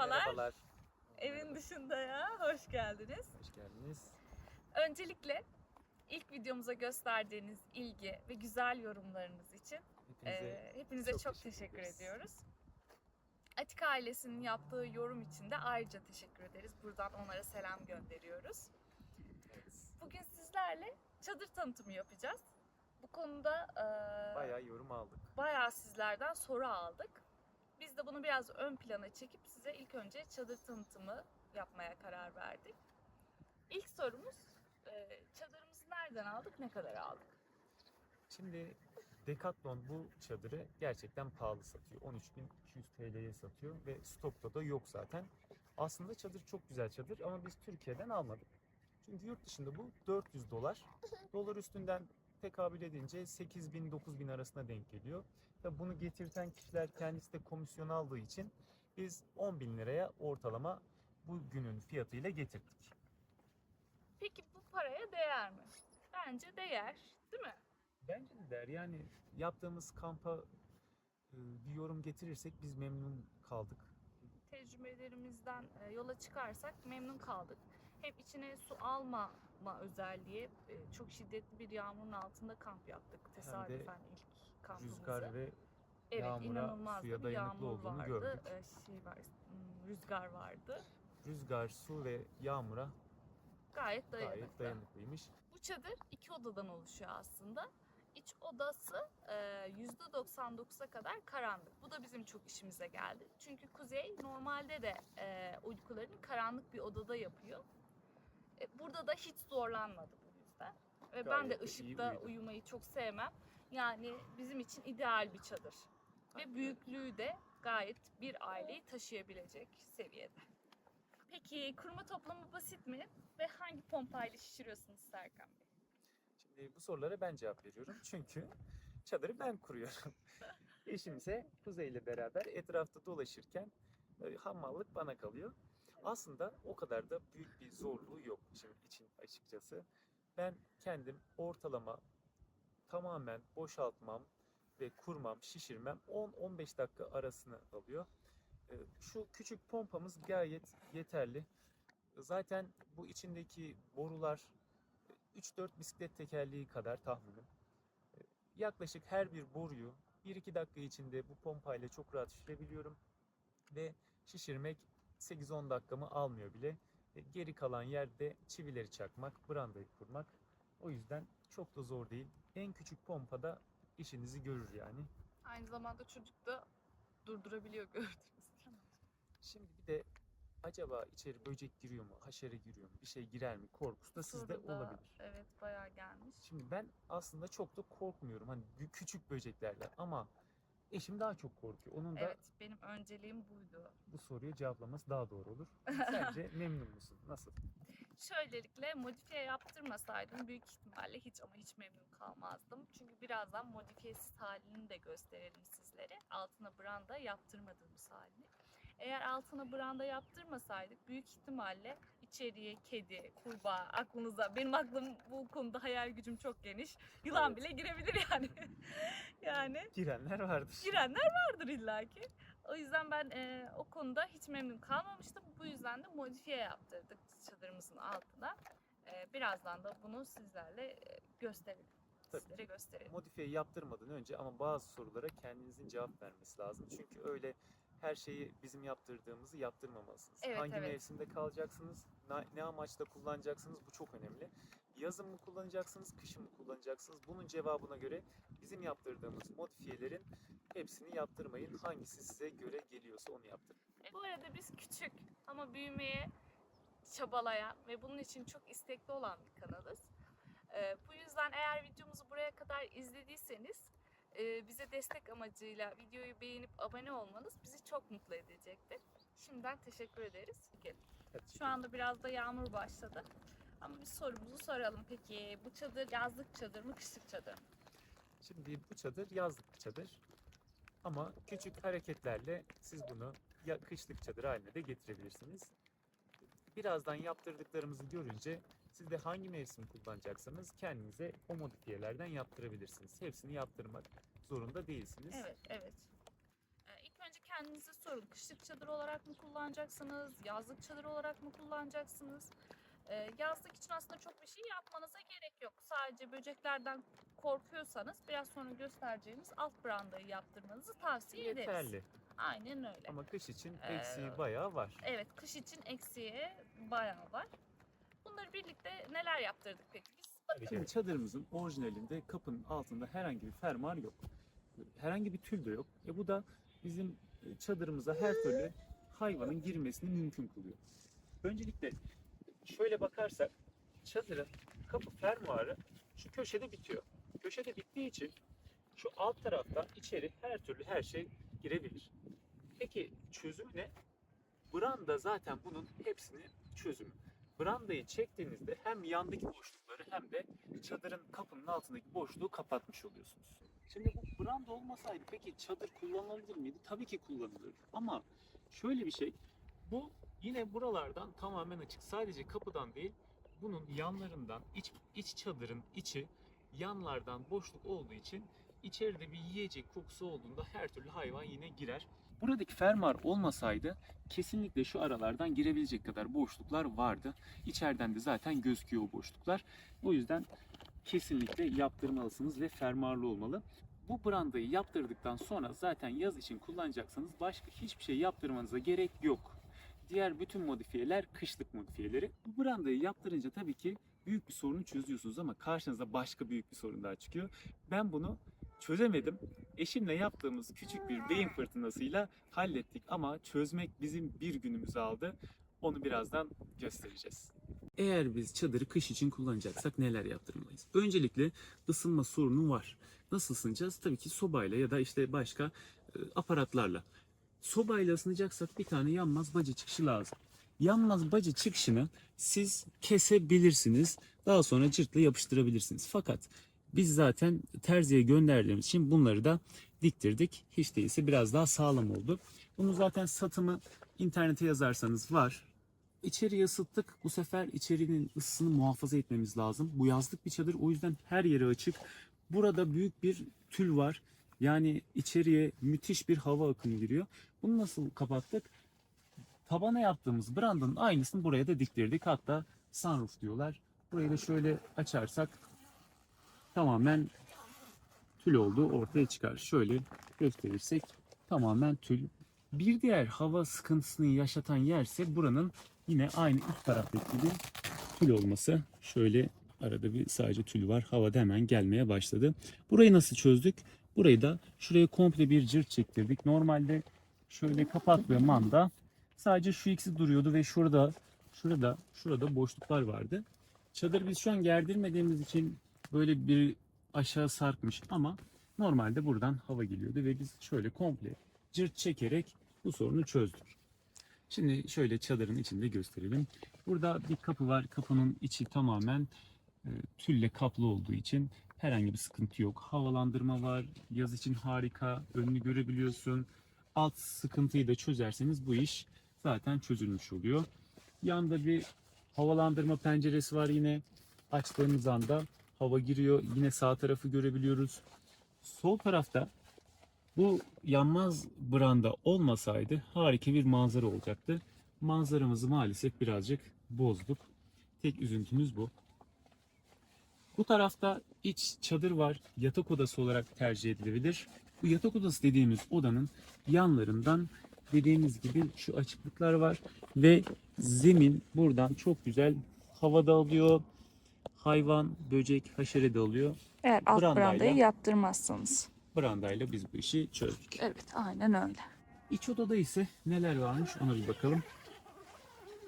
Merhabalar. Merhabalar. Evin dışında ya. Hoş geldiniz. Hoş geldiniz. Öncelikle ilk videomuza gösterdiğiniz ilgi ve güzel yorumlarınız için hepinize çok teşekkür ediyoruz. Atik ailesinin yaptığı yorum için de ayrıca teşekkür ederiz. Buradan onlara selam gönderiyoruz. Evet. Bugün sizlerle çadır tanıtımı yapacağız. Bu konuda Bayağı yorum aldık. bayağı sizlerden soru aldık. Biz de bunu biraz ön plana çekip size ilk önce çadır tanıtımı yapmaya karar verdik. İlk sorumuz, çadırımızı nereden aldık, ne kadar aldık? Şimdi Decathlon bu çadırı gerçekten pahalı satıyor. 13.200 TL'ye satıyor ve stokta da yok zaten. Aslında çadır çok güzel çadır ama biz Türkiye'den almadık. Çünkü yurt dışında bu 400 dolar. Dolar üstünden tekabül edince 8.000-9.000 arasına denk geliyor. Ve bunu getirten kişiler kendisi de komisyon aldığı için biz 10.000 liraya ortalama bugünün fiyatıyla getirdik. Peki bu paraya değer mi? Bence değer, değil mi? Bence de değer. Yani yaptığımız kampa bir yorum getirirsek biz memnun kaldık. Tecrübelerimizden yola çıkarsak memnun kaldık. Hem içine su almama özelliği, çok şiddetli bir yağmurun altında kamp yaptık tesadüfen ilk kampımızı. Rüzgar ve Evet, yağmura, inanılmaz suya bir dayanıklı yağmur olduğunu vardı, gördük. Rüzgar vardı. Rüzgar, su ve yağmura Gayet gayet dayanıklıymış. Bu çadır 2 odadan oluşuyor aslında. İç odası %99'a kadar karanlık. Bu da bizim çok işimize geldi. Çünkü Kuzey normalde de uykularını karanlık bir odada yapıyor. Burada da hiç zorlanmadı bu yüzden. Ve ben de Gayet de iyi ışıkta uyudu. uyumayı çok sevmem. Yani bizim için ideal bir çadır. Ve büyüklüğü de gayet bir aileyi taşıyabilecek seviyede. Peki kurma toplamı basit mi? Ve hangi pompayla şişiriyorsunuz Serkan Bey? Şimdi bu sorulara ben cevap veriyorum. Çünkü çadırı ben kuruyorum. Eşim ise Kuzey ile beraber etrafta dolaşırken hamallık bana kalıyor. Aslında o kadar da büyük bir zorluğu yok şimdi için açıkçası. Ben kendim ortalama tamamen boşaltmam ve kurmam, şişirmem 10-15 dakika arasını alıyor. Şu küçük pompamız gayet yeterli. Zaten bu içindeki borular 3-4 bisiklet tekerleği kadar tahminim. Yaklaşık her bir boruyu 1-2 dakika içinde bu pompayla çok rahat şişirebiliyorum. Ve şişirmek 8-10 dakikamı almıyor bile. Geri kalan yerde çivileri çakmak, brandayı kurmak. O yüzden çok da zor değil. En küçük pompada işinizi görür yani. Aynı zamanda çocuk da durdurabiliyor gördüğünüz gibi. Şimdi bir de acaba içeri böcek giriyor mu, haşere giriyor mu, bir şey girer mi korkusu da sizde Soru da olabilir. evet bayağı gelmiş. Şimdi ben aslında çok da korkmuyorum hani küçük böceklerden ama eşim daha çok korkuyor. Onun da Evet, benim önceliğim buydu. bu soruyu cevaplaması daha doğru olur. Sence memnun musun? Nasıl? Şöylelikle modifiye yaptırmasaydım büyük ihtimalle hiç ama hiç memnun kalmazdım. Çünkü birazdan modifiyesiz halini de gösterelim sizlere. Altına branda yaptırmadığımız halini. Eğer altına branda yaptırmasaydık büyük ihtimalle içeriye kedi, kurbağa aklınıza, benim aklım bu konuda hayal gücüm çok geniş. Yılan Evet. bile girebilir yani. Yani Girenler vardır. girenler vardır illaki. O yüzden ben o konuda hiç memnun kalmamıştım. Bu yüzden de modifiye yaptırdık çadırımızın altına. Birazdan da bunu sizlerle gösterelim. Tabii Sizlere ki. gösterelim. Modifiye yaptırmadan önce ama bazı sorulara kendinizin cevap vermesi lazım. Çünkü öyle her şeyi bizim yaptırdığımızı yaptırmamalısınız. Evet, Hangi evet. mevsimde kalacaksınız, ne amaçla kullanacaksınız bu çok önemli. Yazın mı kullanacaksınız, kışın mı kullanacaksınız? Bunun cevabına göre bizim yaptırdığımız modifiyelerin hepsini yaptırmayın. Hangisi size göre geliyorsa onu yaptırın. Bu arada biz küçük ama büyümeye çabalayan ve bunun için çok istekli olan bir kanalız. Bu yüzden eğer videomuzu buraya kadar izlediyseniz bize destek amacıyla videoyu beğenip abone olmanız bizi çok mutlu edecektir. Şimdiden teşekkür ederiz. Hadi Şu anda biraz da yağmur başladı. Ama bir sorumuzu soralım. Peki bu çadır yazlık çadır mı, kışlık çadır mı? Şimdi bu çadır yazlık bir çadır. Ama küçük hareketlerle siz bunu ya kışlık çadır haline de getirebilirsiniz. Birazdan yaptırdıklarımızı görünce siz de hangi mevsim kullanacaksanız kendinize o modifiyelerden yaptırabilirsiniz. Hepsini yaptırmak zorunda değilsiniz. Evet, evet. İlk önce kendinize sorun. Kışlık çadır olarak mı kullanacaksınız? Yazlık çadır olarak mı kullanacaksınız? Yazlık için aslında çok bir şey yapmanıza gerek yok. Sadece böceklerden korkuyorsanız biraz sonra göstereceğimiz alt brandayı yaptırmanızı tavsiye ederiz. Yeterli. Aynen öyle. Ama kış için Ee, eksiği bayağı var. Evet, kış için eksiği bayağı var. Bunları birlikte neler yaptırdık peki biz? Şimdi çadırımızın orijinalinde kapının altında herhangi bir fermuar yok. Herhangi bir tül de yok. Bu da bizim çadırımıza her türlü hayvanın girmesini mümkün kılıyor. Öncelikle şöyle bakarsak çadırın kapı fermuarı şu köşede bitiyor. Köşede bittiği için şu alt taraftan içeri her türlü her şey girebilir. Peki çözüm ne? Branda zaten bunun hepsinin çözümü. Brandayı çektiğinizde hem yandaki boşlukları hem de çadırın kapının altındaki boşluğu kapatmış oluyorsunuz. Şimdi bu branda olmasaydı peki çadır kullanılabilir miydi? Tabii ki kullanılırdı. Ama şöyle bir şey, bu yine buralardan tamamen açık. Sadece kapıdan değil, bunun yanlarından, iç çadırın içi yanlardan boşluk olduğu için içeride bir yiyecek kokusu olduğunda her türlü hayvan yine girer. Buradaki fermuar olmasaydı kesinlikle şu aralardan girebilecek kadar boşluklar vardı. İçeriden de zaten gözüküyor o boşluklar. O yüzden kesinlikle yaptırmalısınız ve fermuarlı olmalı. Bu brandayı yaptırdıktan sonra zaten yaz için kullanacaksanız başka hiçbir şey yaptırmanıza gerek yok. Diğer bütün modifiyeler kışlık modifiyeleri. Bu brandayı yaptırınca tabii ki büyük bir sorunu çözüyorsunuz ama karşınıza başka büyük bir sorun daha çıkıyor. Ben bunu çözemedim. Eşimle yaptığımız küçük bir beyin fırtınasıyla hallettik ama çözmek bizim bir günümüzü aldı. Onu birazdan göstereceğiz. Eğer biz çadırı kış için kullanacaksak neler yaptırmalıyız? Öncelikle ısınma sorunu var. Nasıl ısınacağız? Tabii ki sobayla ya da işte başka aparatlarla. Sobayla ısınacaksak bir tane yanmaz baca çıkışı lazım. Yanmaz baca çıkışını siz kesebilirsiniz. Daha sonra cırtla yapıştırabilirsiniz. Fakat biz zaten terziye gönderdiğimiz için bunları da diktirdik. Hiç değilse biraz daha sağlam oldu. Bunu zaten satımı internete yazarsanız var. İçeriye ısıttık. Bu sefer içerinin ısısını muhafaza etmemiz lazım. Bu yazlık bir çadır. O yüzden her yeri açık. Burada büyük bir tül var. Yani içeriye müthiş bir hava akımı giriyor. Bunu nasıl kapattık? Tabana yaptığımız brandanın aynısını buraya da diktirdik. Hatta sunroof diyorlar. Burayı da şöyle açarsak tamamen tül olduğu ortaya çıkar. Şöyle gösterirsek tamamen tül. Bir diğer hava sıkıntısını yaşatan yerse buranın yine aynı üst taraftaki gibi tül olması. Şöyle arada bir sadece tül var. Havada hemen gelmeye başladı. Burayı nasıl çözdük? Burayı da şuraya komple bir cırt çektirdik. Normalde şöyle kapattığım anda sadece şu ikisi duruyordu ve şurada boşluklar vardı. Çadır biz şu an gerdirmediğimiz için böyle bir aşağı sarkmış ama normalde buradan hava geliyordu ve biz şöyle komple cırt çekerek bu sorunu çözdük. Şimdi şöyle çadırın içinde gösterelim. Burada bir kapı var. Kapının içi tamamen tülle kaplı olduğu için herhangi bir sıkıntı yok. Havalandırma var. Yaz için harika. Önünü görebiliyorsun. Alt sıkıntıyı da çözerseniz bu iş zaten çözülmüş oluyor. Yanda bir havalandırma penceresi var yine. Açtığımız anda hava giriyor. Yine sağ tarafı görebiliyoruz. Sol tarafta bu yanmaz branda olmasaydı harika bir manzara olacaktı. Manzaramızı maalesef birazcık bozduk. Tek üzüntümüz bu. Bu tarafta iç çadır var. Yatak odası olarak tercih edilebilir. Bu yatak odası dediğimiz odanın yanlarından dediğimiz gibi şu açıklıklar var. Ve zemin buradan çok güzel havada alıyor. Hayvan, böcek, haşere de alıyor. Eğer alt Brandayla- brandayı yaptırmazsanız. Brandayla biz bu işi çözdük. Evet, aynen öyle. İç odada ise neler varmış ona bir bakalım.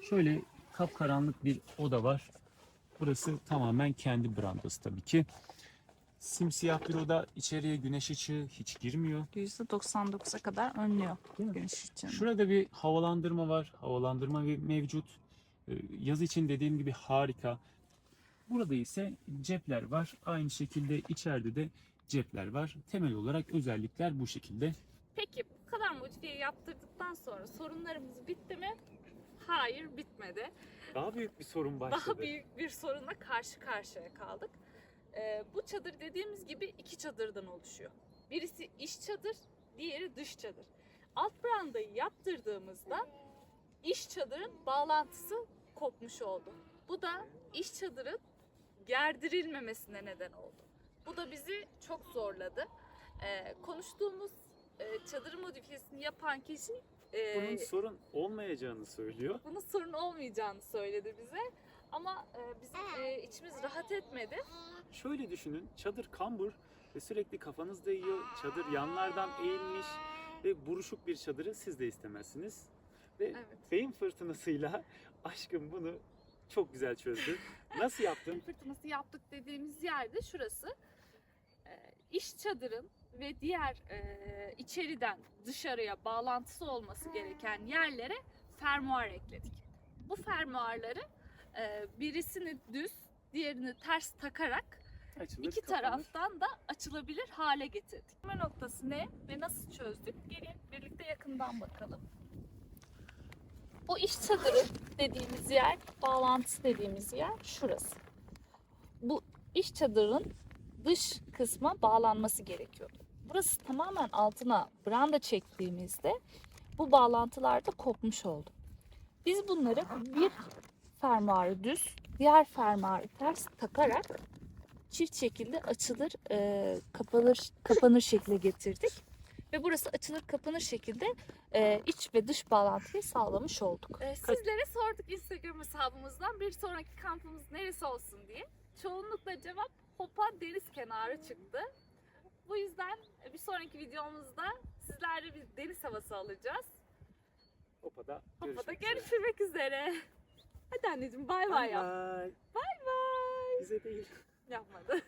Şöyle kapkaranlık bir oda var. Burası tamamen kendi brandası tabii ki. Simsiyah bir oda. İçeriye güneş ışığı hiç girmiyor. %99'a kadar önlüyor Değil mi? güneş ışığını. Şurada bir havalandırma var. Havalandırma mevcut. Yaz için dediğim gibi harika. Burada ise cepler var. Aynı şekilde içeride de cepler var. Temel olarak özellikler bu şekilde. Peki bu kadar modifiye yaptırdıktan sonra sorunlarımız bitti mi? Hayır, bitmedi. Daha büyük bir sorun başladı. Daha büyük bir sorunla karşı karşıya kaldık. Bu çadır dediğimiz gibi iki çadırdan oluşuyor. Birisi iç çadır, diğeri dış çadır. alt brandayı yaptırdığımızda iş çadırın bağlantısı kopmuş oldu. Bu da iş çadırın gerdirilmemesine neden oldu. Bu da bizi çok zorladı. Konuştuğumuz çadır modifiyesini yapan kişi Bunun sorun olmayacağını söylüyor. bunun sorun olmayacağını söyledi bize. Ama bizim içimiz rahat etmedi. Şöyle düşünün, çadır kambur ve sürekli kafanız değiyor. Çadır yanlardan eğilmiş ve buruşuk bir çadırı siz de istemezsiniz. Ve Evet. beyin fırtınasıyla aşkım bunu çok güzel çözdü. Nasıl yaptın? Fırtınası yaptık dediğimiz yerde şurası. İş çadırın ve diğer içeriden dışarıya bağlantısı olması gereken yerlere fermuar ekledik. Bu fermuarları birisini düz, diğerini ters takarak Açılır, iki kapanır. taraftan da açılabilir hale getirdik. Temel noktası ne ve nasıl çözdük? Gelin birlikte yakından bakalım. O iş çadırı dediğimiz yer, bağlantısı dediğimiz yer şurası. Bu iş çadırın dış kısma bağlanması gerekiyordu. Burası tamamen altına branda çektiğimizde bu bağlantılar da kopmuş oldu. Biz bunları bir fermuarı düz, diğer fermuarı ters takarak çift şekilde açılır, kapanır şekle getirdik. Ve burası açılır kapanır şekilde iç ve dış bağlantıyı sağlamış olduk. Sizlere sorduk Instagram hesabımızdan bir sonraki kampımız neresi olsun diye. Çoğunlukla cevap Hopa deniz kenarı çıktı. Bu yüzden bir sonraki videomuzda sizlerle bir deniz havası alacağız. Hopa'da Hopa'da görüşmek üzere. görüşmek üzere. Hadi anneciğim bay bay yap. Bye bye. Bay bay. Bize değil. Yapmadı.